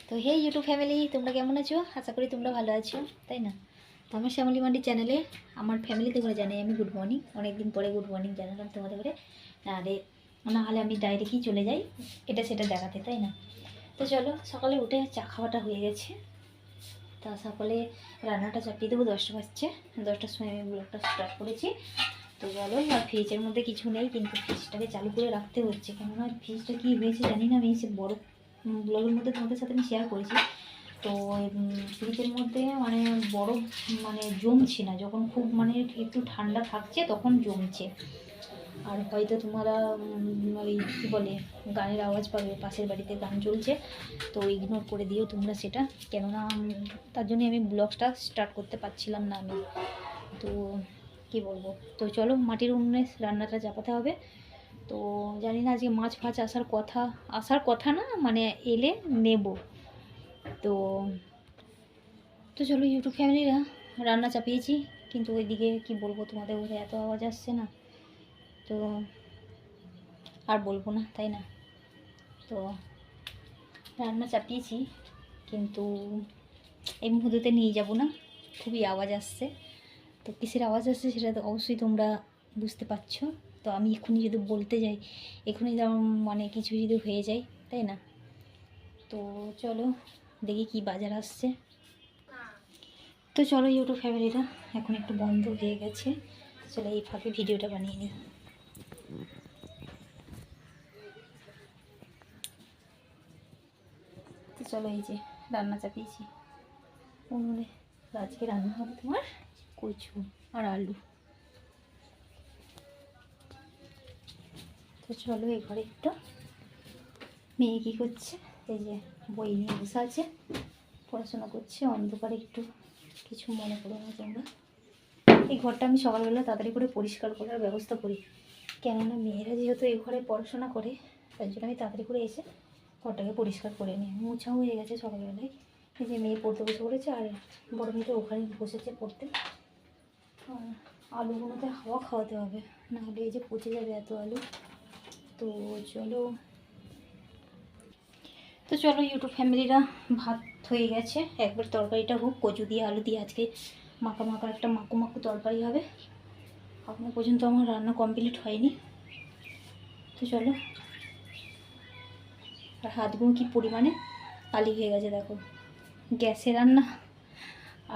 তো হে YouTube family, তোমরা কেমন আছো? আশা করি তোমরা ভালো আছো, তাই না? তো আমার শ্যামলী মান্ডি চ্যানেলে আমার ফ্যামিলি তোমরা জানাই আমি গুড মর্নিং। অনেকদিন পরে গুড মর্নিং জানালাম তোমাদের করে। আরে না হলে আমি ডাইরেক্টই চলে যাই এটা সেটা দেখাতে, তাই না? তো চলো, সকালে উঠে চা খাওয়াটা হয়ে গেছে। তা সকালে রান্নাটা চাপিয়ে দেবো, 10টা বাজছে। 10টার সময় আমি ব্লগটা স্টার্ট করেছি। তো চলো, আর ফ্রিজের মধ্যে কিছু নেই, কিন্তু ফ্রিজটাকে চালু করে রাখতে হচ্ছে, কেননা ফ্রিজটা কী হয়েছে জানি না। আমি সে বড় ব্লগের মধ্যে তোমাদের সাথে আমি শেয়ার করেছি। তো ফ্রিজের মধ্যে মানে বরফ মানে জমছে না, যখন খুব মানে একটু ঠান্ডা থাকছে তখন জমছে। আর হয়তো তোমরা ওই কী বলে গানের আওয়াজ পাবে, পাশের বাড়িতে গান চলছে, তো ইগনোর করে দিও তোমরা সেটা, কেননা তার জন্য আমি ব্লগটা স্টার্ট করতে পারছিলাম না আমি। তো কী বলবো, তো চলো মাটির উনুনে রান্নাটা চাপাতে হবে। তো জানি না আজকে মাছ ফাছ আসার কথা না, মানে এলে নেব। তো তো চলো ইউটিউব ফ্যামিলিরা, রান্না চাপিয়েছি, কিন্তু ওইদিকে কি বলবো তোমাদের, ওদের এত আওয়াজ আসছে না, তো আর বলবো না, তাই না? তো রান্না চাপিয়েছি, কিন্তু এই মুহূর্তে নিয়ে যাব না, খুবই আওয়াজ আসছে। তো কিসের আওয়াজ আসছে সেটা তো অবশ্যই তোমরা বুঝতে পারছো। তো আমি এক্ষুনি যদি বলতে যাই, এক্ষুনি মানে কিছু যদি হয়ে যায়, তাই না? তো চলো দেখি কি বাজার আসছে। তো চলো ইউটিউব ফ্যামিলিরা, এখন একটু বন্ধ হয়ে গেছে, চলো এই ফাঁকে ভিডিওটা বানিয়ে নিই। তো চলো, এই যে রান্না চাপিয়েছি উনুনে। আজকে রান্না হবে তোমার কচু আর আলু। তো চলো এই ঘরে একটু, মেয়ে কী করছে, এই যে বই নিয়ে বসে আছে, পড়াশোনা করছে অন্ধকারে, একটু কিছু মনে করো না তোমরা। এই ঘরটা আমি সকালবেলা তাড়াতাড়ি করে পরিষ্কার করার ব্যবস্থা করি, কেননা মেয়েরা যেহেতু এই ঘরে পড়াশোনা করে, তাই জন্য আমি তাড়াতাড়ি করে এসে ঘরটাকে পরিষ্কার করে নিই। মোছাও হয়ে গেছে সকালবেলায়। এই যে মেয়ে পড়তে বসে পড়েছে, আর বড় মেয়েটা ওখানে বসেছে পড়তে। আর আলুগুলোতে হাওয়া খাওয়াতে হবে, নাহলে এই যে পচে যাবে এত আলু। তো চলো, তো চলো ইউটিউব ফ্যামিলিরা, ভাত হয়ে গেছে, একবার তরকারিটা হোক, কচু দিয়ে আলু দিয়ে আজকে মাখা মাখা একটা মাখু মাখু তরকারি হবে। এখনো পর্যন্ত আমার রান্না কমপ্লিট হয়নি। তো চলো, আর হাতগুলো কী পরিমাণে কালি হয়ে গেছে দেখো, গ্যাসে রান্না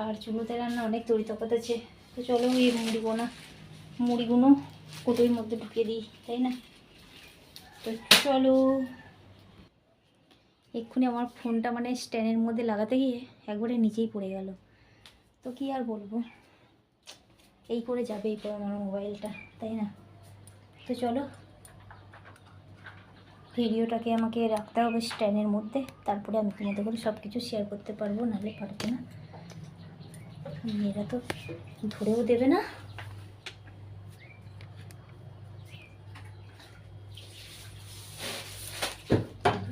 আর চুলোতে রান্না অনেক তরিতফাত আছে। তো চলো এই মুড়িগুলো কোটোর মধ্যে ঢুকিয়ে দিই, তাই না? তো চলো, এক্ষুনি আমার ফোনটা মানে স্ট্যান্ডের মধ্যে লাগাতে গিয়ে একবারে নিচেই পড়ে গেল। তো কি আর বলবো, এই করে যাবে এই করে আমার মোবাইলটা, তাই না? তো চলো, ভিডিওটাকে আমাকে রাখতে হবে স্ট্যান্ডের মধ্যে, তারপরে আমি তোমাদের করে সব কিছু শেয়ার করতে পারবো, নাহলে পারবো না। মেয়েরা তো ধরেও দেবে না।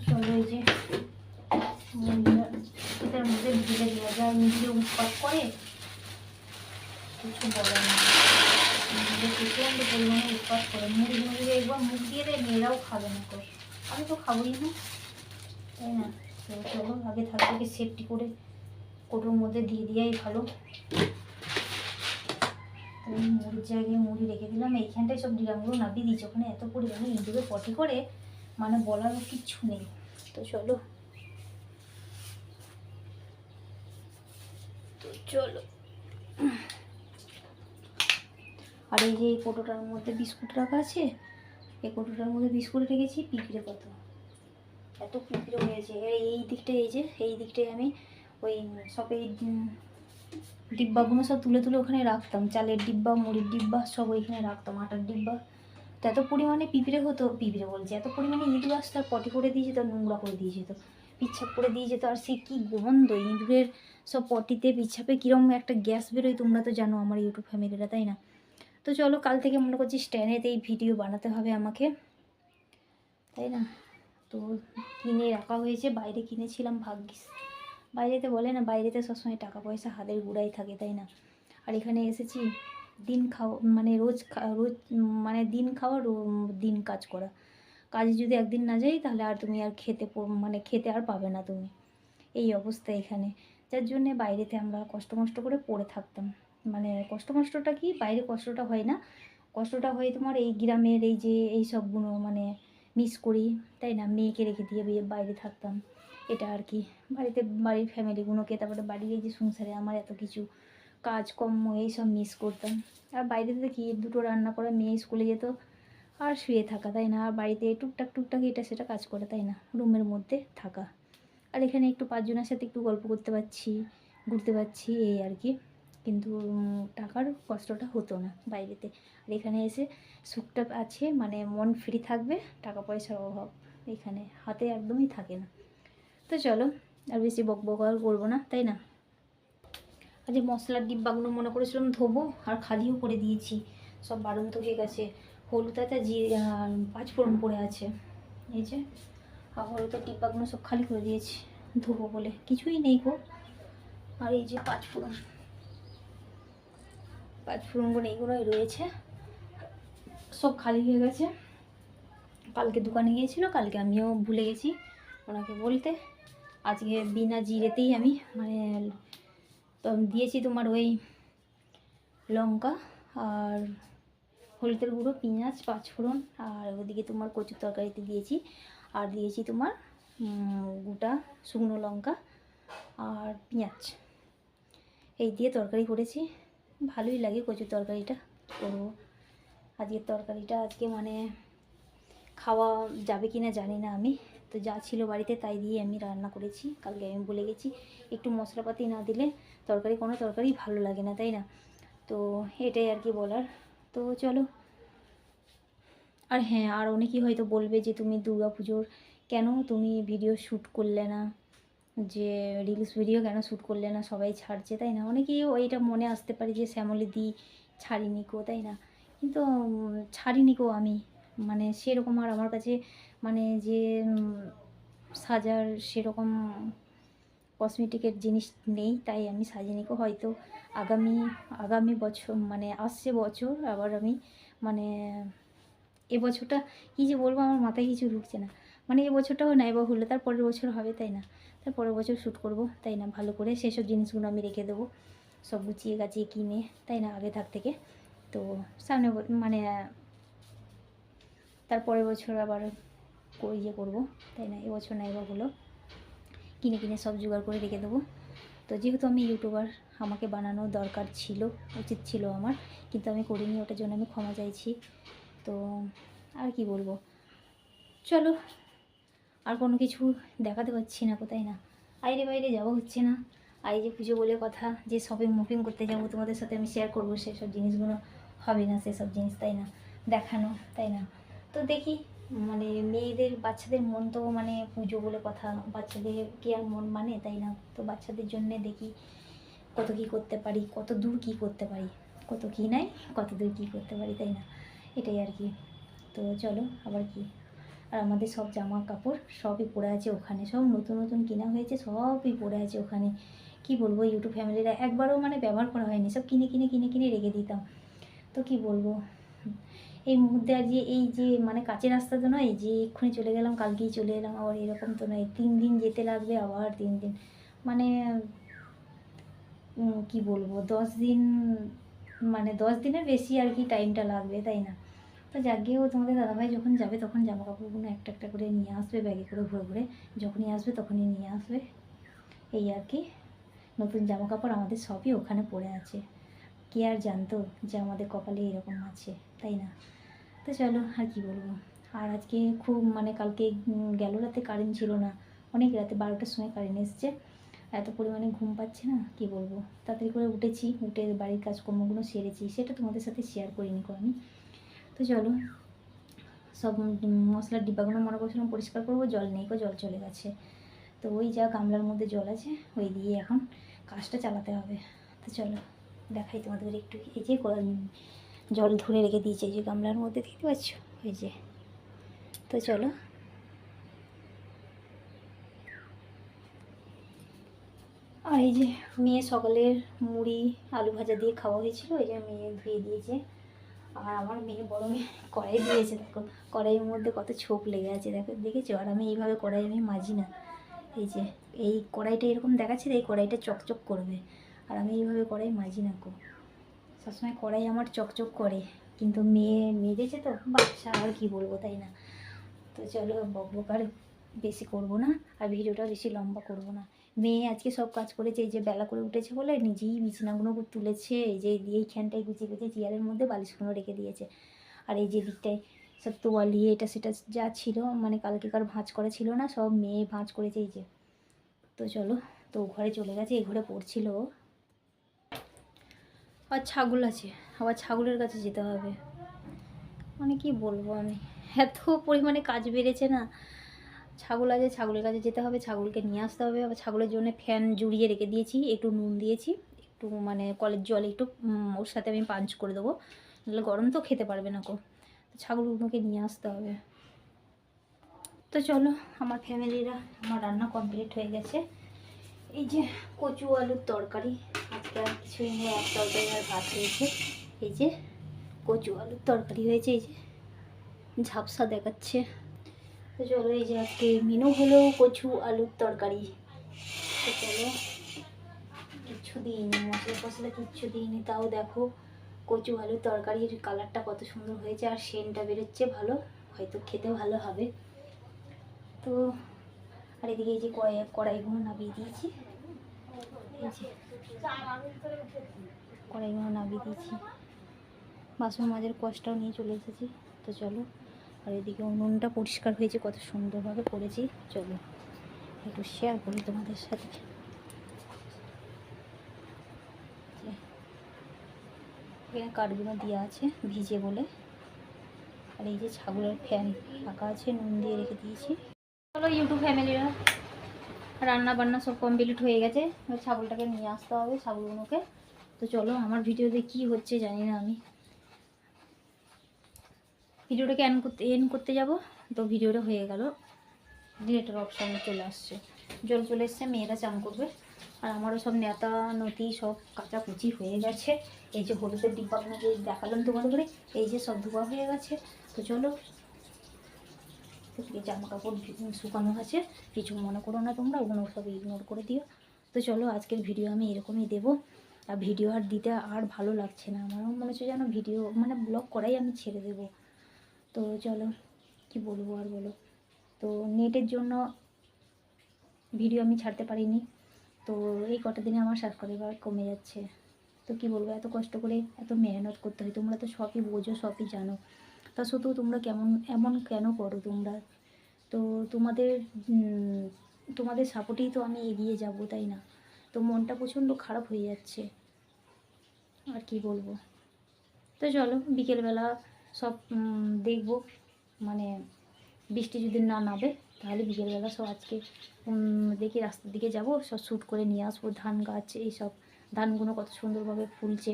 চলো, এই যে এটার মধ্যে ভিজে দেওয়া যায়, নিজে উৎপাত করে, কিছু বলে না, প্রচণ্ড পরিমাণে উৎপাত করে। মুড়িগুলো যদি একবার মুখ দিয়ে দেয়, মেয়েরাও খাবে না, তো আমি তো খাবোই না, তাই না? তো চলো আগে থাকতে সেফটি করে কোটোর মধ্যে দিয়ে দেওয়াই ভালো। মুড়ির জায়গায় মুড়ি রেখে দিলাম, এইখানটায় সব ডিরামগুলো নামিয়ে দিয়েছি, ওখানে এত পরিমাণে ইঁদুরে পটি করে, মানে বলার কিচ্ছু নেই। তো চলো, আর এই যে এই কোটোটার মধ্যে বিস্কুট রাখা আছে, এই কোটোটার মধ্যে বিস্কুট রেখেছি, পিঁপড়ে কত এত পিঁপড়ে হয়েছে। এই দিকটায়, এই দিকটায় আমি ওই সব এই ডিব্বাগুলো সব তুলে তুলে ওখানে রাখতাম, চালের ডিব্বা, মুড়ির ডিব্বা সব ওইখানে রাখতাম, আটার ডিব্বা। তো এত পরিমাণে পিঁপড়ে বলছে, এত পরিমাণে ইঁদুর আসতো, আর পটি করে দিয়ে যেত, নোংরা করে দিয়ে যেত, পিচ্ছাপ করে দিয়ে যেত। আর সে কী গন্ধ ইঁদুরের, সব পটিতে পিচ্ছাপে কীরকম একটা গ্যাস বেরোয়, তোমরা তো জানো আমার ইউটিউব ফ্যামিলিরা, তাই না? তো চলো, কাল থেকে মনে করছি স্ট্যান্ডেতেই ভিডিও বানাতে হবে আমাকে, তাই না? তো কিনে রাখা হয়েছে, বাইরে কিনেছিলাম, ভাগ্যিস। বাইরেতে বলে না, বাইরেতে সবসময় টাকা পয়সা হাতের গুঁড়াই থাকে, তাই না? আর এখানে এসেছি দিন খাওয়া, মানে রোজ মানে দিন খাওয়া দিন কাজ করা। কাজে যদি একদিন না যাই, তাহলে আর তুমি আর খেতে আর পাবে না তুমি, এই অবস্থা এখানে, যার জন্যে বাইরেতে আমরা কষ্ট মষ্ট করে পড়ে থাকতাম। মানে কষ্টটা কি, বাইরে কষ্টটা হয় না, কষ্টটা হয় তোমার এই গ্রামের এই যে এই সবগুলো মানে মিস করি, তাই না? মেয়েকে রেখে দিয়ে বাইরে থাকতাম, এটা আর কি। বাড়িতে বাড়ির ফ্যামিলিগুলোকে, তারপরে বাড়ির এই যে সংসারে আমার এত কিছু কাজকর্ম এইসব মিস করতাম। আর বাইরেতে কি দুটো রান্না করা, মেয়ে স্কুলে যেত আর শুয়ে থাকা, তাই না? আর বাড়িতে টুকটাক এটা সেটা কাজ করে, তাই না? রুমের মধ্যে থাকা। আর এখানে একটু পাঁচজনের সাথে একটু গল্প করতে পারছি, ঘুরতে পারছি, এই আর কি। কিন্তু টাকার কষ্টটা হতো না বাইরেতে। আর এখানে এসে সুখটা আছে, মানে মন ফ্রি থাকবে, টাকা পয়সার অভাব এখানে হাতে একদমই থাকে না। তো চলো আর বেশি বকবক আর করবো না, তাই না? আর যে মশলার ডিব্বাগুলো মনে করেছিলাম ধোবো, আর খালিও করে দিয়েছি, সব বাড়ন্ত হয়ে গেছে। হলুদ আটা পাঁচফোড়ন পড়ে আছে, এই যে হলুদের ডিব্বাগুলো সব খালি করে দিয়েছি ধোবো বলে, কিছুই নেই গো। আর এই যে পাঁচফোড়নগুলো এইগুলোই রয়েছে, সব খালি হয়ে গেছে। কালকে দোকানে গিয়েছিল, কালকে আমিও ভুলে গেছি ওনাকে বলতে। আজকে বিনা জিরেতেই আমি মানে দিয়েছি তোমার ওই লঙ্কা আর হলুদের গুঁড়ো, পেঁয়াজ, পাঁচফোড়ন, আর ওদিকে তোমার কচুর তরকারিতে দিয়েছি, আর দিয়েছি তোমার গোটা শুকনো লঙ্কা আর পেঁয়াজ, এই দিয়ে তরকারি করেছি। ভালোই লাগে কচুর তরকারিটা, করবো আজকের তরকারিটা। আজকে মানে খাওয়া যাবে কি না জানি না আমি, তো যা ছিল বাড়িতে তাই দিয়ে আমি রান্না করেছি। কালকে আমি বলে গেছি একটু মশলাপাতি না দিলে কোনো তরকারি ভালো লাগে না, তাই না? তো এটাই আর কি বলার। তো চলো। আর হ্যাঁ, আর অনেকেই হয়তো বলবে যে তুমি পুজোর কেন তুমি ভিডিও শ্যুট করলে না, যে রিলস ভিডিও কেন শ্যুট করলে না, সবাই ছাড়ছে, তাই না? অনেকেই ওইটা মনে আসতে পারে যে শ্যামলী দি ছাড়িনি কো, তাই না? কিন্তু ছাড়িনি কো আমি, মানে সেরকম আর আমার কাছে মানে যে সাজার সেরকম কসমেটিকের জিনিস নেই, তাই আমি সাজিনি কো। হয়তো আগামী বছর মানে আসছে বছর আবার আমি মানে এবছরটা কী যে বলবো, আমার মাথায় কিছু ঢুকছে না। মানে এই বছরটাও নাই বা হলো, তার পরের বছর হবে, তাই না? তার পরের বছর শ্যুট করবো, তাই না? ভালো করে সেসব জিনিসগুলো আমি রেখে দেবো, সব গুছিয়ে গাছিয়ে কিনে, তাই না? আগে থেকে। তো সামনে মানে তার পরের বছর আবার ইয়ে করবো, তাই না? এবছর নাই বা হলো, কিনে সব জোগাড় করে রেখে দেবো। তো যেহেতু আমি ইউটিউবার, আমাকে বানানো দরকার ছিল, উচিত ছিল আমার, কিন্তু আমি করিনি, ওটার জন্য আমি ক্ষমা চাইছি। তো আর কি বলবো, চলো। আর কোনো কিছু দেখাতে পারছি না, কোথায় না বাইরে যাওয়া হচ্ছে না। আর এই যে পুজো বলে কথা, যে শপিং করতে যাবো তোমাদের সাথে আমি শেয়ার করবো, সেসব জিনিসগুলো হবে না, সেসব জিনিস, তাই না? দেখানো, তাই না? তো দেখি, মানে মেয়েদের বাচ্চাদের মন তো মানে পুজো বলে কথা, বাচ্চাদের কি আর মন মানে, তাই না? তো বাচ্চাদের জন্যে দেখি কত কী করতে পারি, কত দূর কী করতে পারি, কত কী নাই কত দূর কী করতে পারি, তাই না? এটাই আর কি। তো চলো, আবার কি, আর আমাদের সব জামা কাপড় সবই পড়ে আছে ওখানে, সব নতুন কেনা হয়েছে, সবই পড়ে আছে ওখানে। কি বলবো, ইউটিউব ফ্যামিলিরা একবারও মানে ব্যবহার করা হয়নি, সব কিনে রেখে দিতাম। তো কি বলবো, এই মুহূর্তে আর যে এই যে মানে কাছের রাস্তা তো নয় যে এক্ষুনি চলে গেলাম কালকেই চলে এলাম, আবার এরকম তো নয়, 3 দিন যেতে লাগবে, আবার 3 দিন মানে কি বলবো 10 দিন, মানে 10 দিনের বেশি আর কি টাইমটা লাগবে, তাই না? তো যাকেও তোমাদের দাদাভাই যখন যাবে তখন জামা কাপড়গুলো একটা করে নিয়ে আসবে, ব্যাগে করে ভরে যখনই আসবে তখনই নিয়ে আসবে, এই আর কি। নতুন জামা কাপড় আমাদের সবই ওখানে পড়ে আছে, কে আর জানতো যে আমাদের কপালে এরকম আছে, তাই না? তো চলো, আর কি বলবো। আর আজকে খুব মানে কালকে গেল রাতে কারেন্ট ছিল না, অনেক রাতে 12টার সময় কারেন্ট এসছে, এত পরিমাণে ঘুম পাচ্ছে না, কি বলবো। তাড়াতাড়ি করে উঠেছি, উঠে বাড়ির কাজকর্মগুলো সেরেছি, সেটা তোমাদের সাথে শেয়ার করিনি আমি। তো চলো, সব মশলার ডিব্বাগুলো মনে করছিলাম পরিষ্কার করবো, জল নেই গো, জল চলে গেছে। তো ওই যা গামলার মধ্যে জল আছে, ওই দিয়ে এখন কাজটা চালাতে হবে। তো চলো দেখাই তোমাদের একটু, এই যে জল ধরে রেখে দিয়েছে এই যে গামলার মধ্যে, দেখতে পাচ্ছ, ওই যে। তো চলো, আর এই যে মেয়ে সকালের মুড়ি আলু ভাজা দিয়ে খাওয়া হয়েছিল, এই যে মেয়ে ধুয়ে দিয়েছে। আর আমার মেয়ে বড় মেয়ে কড়াই দিয়েছে, দেখো কড়াইয়ের মধ্যে কত ছোপ লেগে আছে, দেখো, দেখেছো? আর আমি এইভাবে কড়াই আমি মাজি না, এই যে এই কড়াইটা এরকম দেখাচ্ছে, এই কড়াইটা চকচক করবে, আর আমি এইভাবে কড়াই মাজি না কো, সবসময় কড়াই আমার চকচক করে, কিন্তু মেয়ে মেজেছে তো বাচ্চা, আর কি বলবো তাই না। তো চলো বকবক আর বেশি করবো না, আর ভিডিওটা বেশি লম্বা করব না। মেয়ে আজকে সব কাজ করেছে, এই যে বেলা করে উঠেছে বলে নিজেই বিছানাগুলো তুলেছে, এই যে এইখানটায় গুছিয়ে গুছিয়ে চেয়ারের মধ্যে বালিশগুলো রেখে দিয়েছে, আর এই যে দিকটায় সব তোয়ালিয়ে এটা সেটা যা ছিল, মানে কালকেকার ভাঁজ করা ছিল না, সব মেয়ে ভাঁজ করেছে এই যে। তো চলো, তো ঘরে চলে গেছে, এই ঘরে পড়ছিল। আর ছাগল আছে, আবার ছাগলের কাছে যেতে হবে, মানে কি বলবো আমি, এত পরিমাণে কাজ বেড়েছে না। ছাগল আছে, ছাগলের কাছে যেতে হবে, ছাগলকে নিয়ে আসতে হবে, আবার ছাগলের জন্য ফ্যান জুড়িয়ে রেখে দিয়েছি, একটু নুন দিয়েছি, একটু মানে কলের জল একটু ওর সাথে আমি পাঞ্চ করে দেবো, নাহলে গরম তো খেতে পারবে না কো। তো ছাগলগুলোকে নিয়ে আসতে হবে। তো চলো, আমার ফ্যামিলিরা, আমার রান্না কমপ্লিট হয়ে গেছে। এই যে কচু আলুর তরকারি, আজকে আর কিছুই নেই, এক তরকারি আর ভাত হয়েছে। এই যে কচু আলুর তরকারি হয়েছে, এই যে ঝাপসা দেখাচ্ছে। তো চলো, এই যে আজকে মেনু হলো কচু আলুর তরকারি। তো চলো, কিচ্ছু দিইনি মশলা ফসলা, কিচ্ছু দিইনি, তাও দেখো কচু আলুর তরকারির কালারটা কত সুন্দর হয়েছে, আর সেন্টটা বেরোচ্ছে ভালো, হয়তো খেতে ভালো হবে। তো আর এদিকে এই যে কড়াইগুলো নামিয়ে দিয়েছি, এই যে কড়াইগুলো নামিয়ে দিয়েছি, বাসন মাজার কষ্টটাও নিয়ে চলে এসেছি। তো চলো, আর এদিকে উনুনটা পরিষ্কার হয়েছে, কত সুন্দরভাবে করেছি, চলো একটু শেয়ার করি তোমাদের সাথে। এখানে কাঠগুলো দেওয়া আছে ভিজে বলে, আর এই যে ছাগলের ফ্যান রাখা আছে, নুন দিয়ে রেখে দিয়েছি। চলো ইউটিউব ফ্যামিলিরা, রান্না বান্না সব কমপ্লিট হয়ে গেছে, ছাগলটাকে নিয়ে আসতে হবে, ছাগলগুলোকে। তো চলো, আমার ভিডিওতে কি হচ্ছে জানি না, আমি ভিডিওটাকে এন্ড করতে যাব, তো ভিডিওটা হয়ে গেল, ডিলেটের অপশানে চলে আসছে, জল চলে এসছে, মেয়েরা চান করবে, আর আমারও সব নেতা নতি সব কাচাকুচি হয়ে গেছে। এই যে হলুদের ডিব্বাগুলো যে দেখালাম তোমাদের করে, এই যে সব ধোয়া হয়ে গেছে। তো চলো, জামা কাপড় শুকানো আছে, কিছু মনে করো না তোমরা, ওগুলো সব ইগনোর করে দিও। তো চলো, আজকের ভিডিও আমি এরকমই দেবো, আর ভিডিও আর দিতে আর ভালো লাগছে না, আমারও মনে হচ্ছে যেন ভিডিও মানে ব্লগ করাই আমি ছেড়ে দেবো। তো চলো, কি বলবো আর বলো। তো নেটের জন্য ভিডিও আমি ছাড়তে পারিনি, তো এই কটা দিনে আমার সাবস্ক্রাইবার কমে যাচ্ছে। তো কি বলবো, এত কষ্ট করে এত মেহনত করতে হয়, তোমরা তো সবই বোঝো, সবই জানো, তা সত্ত্বেও তোমরা এমন কেন করো তোমরা। তো তোমাদের তোমাদের সাপোর্টেই তো আমি এগিয়ে যাব, তাই না। তো মনটা প্রচণ্ড খারাপ হয়ে যাচ্ছে, আর কি বলবো। তো চলো, বিকেলবেলা সব দেখবো, মানে বৃষ্টি যদি না নামে তাহলে বিকেলবেলা সব আজকে দেখি রাস্তার দিকে যাব, সব শ্যুট করে নিয়ে আসবো, ধান গাছ এইসব, ধানগুলো কত সুন্দরভাবে ফুলছে,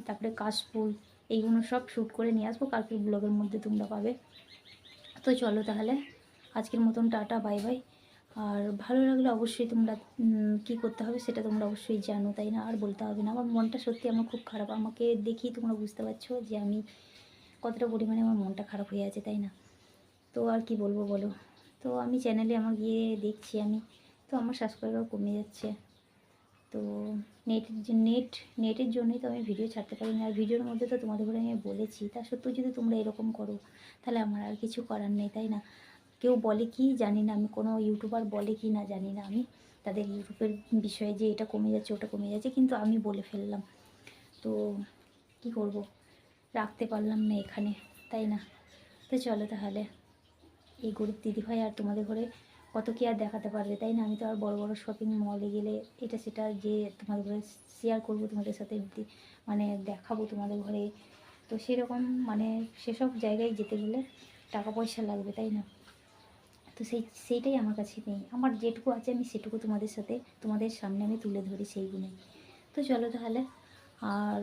তারপরে কাশফুল, এইগুলো সব শ্যুট করে নিয়ে আসবো, কালকের ব্লগের মধ্যে তোমরা পাবে। তো চলো তাহলে, আজকের মতন টাটা, বাই বাই। আর ভালো লাগলে অবশ্যই তোমরা কী করতে হবে সেটা তোমরা অবশ্যই জানো, তাই না, আর বলতে হবে না। আমার মনটা সত্যি আমার খুব খারাপ, আমাকে দেখি তোমরা বুঝতে পারছো যে আমি কতটা পরিমাণে আমার মনটা খারাপ হয়ে আছে, তাই না। তো আর কি বলবো বলো। তো আমি চ্যানেলে আমার গিয়ে দেখছি আমি, তো আমার সাবস্ক্রাইবার কমে যাচ্ছে। তো নেটের জন্যই তো আমি ভিডিও ছাড়তে পারি না, আর ভিডিওর মধ্যে তো তোমাদের ঘরে আমি বলেছি, তা সত্ত্বেও যদি তোমরা এরকম করো তাহলে আমার আর কিছু করার নেই, তাই না। কেউ বলে কি জানি না, আমি কোনো ইউটিউবার বলে কি না জানি না, আমি তাদের ইউটিউবের বিষয়ে যে এটা কমে যাচ্ছে ওটা কমে যাচ্ছে, কিন্তু আমি বলে ফেললাম, তো কি করব, রাখতে পারলাম না এখানে, তাই না। তো চলো তাহলে, এই গরিব দিদিভাই আর তোমাদের ঘরে কত কি আর দেখাতে পারবে, তাই না। আমি তো আর বড় বড় শপিং মলে গেলে এটা সেটা যে তোমাদের ঘরে শেয়ার করবো, তোমাদের সাথে মানে দেখাবো তোমাদের ঘরে, তো সেরকম মানে সেসব জায়গায় যেতে গেলে টাকা পয়সা লাগবে, তাই না। তো সেইটাই আমার কাছে নেই, আমার যেটুকু আছে আমি সেটুকু তোমাদের সাথে তোমাদের সামনে আমি তুলে ধরি সেইগুলোই। তো চলো তাহলে, আর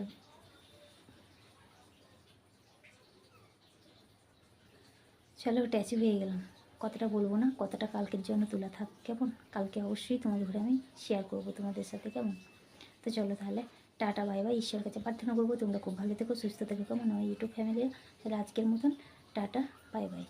চলো ট্যাচি হয়ে গেলাম, কথাটা বলবো না, কথাটা কালকের জন্য তোলা থাক, কেমন, কালকে অবশ্যই তোমাদের ঘরে আমি শেয়ার করবো তোমাদের সাথে, কেমন। তো চলো তাহলে, টাটা বাই বাই, ঈশ্বরের কাছে প্রার্থনা করবো তোমরা খুব ভালো থেকো, সুস্থ থেকো, কেমন আমার ইউটিউব ফ্যামিলি। তাহলে আজকের মতন টাটা বাই বাই।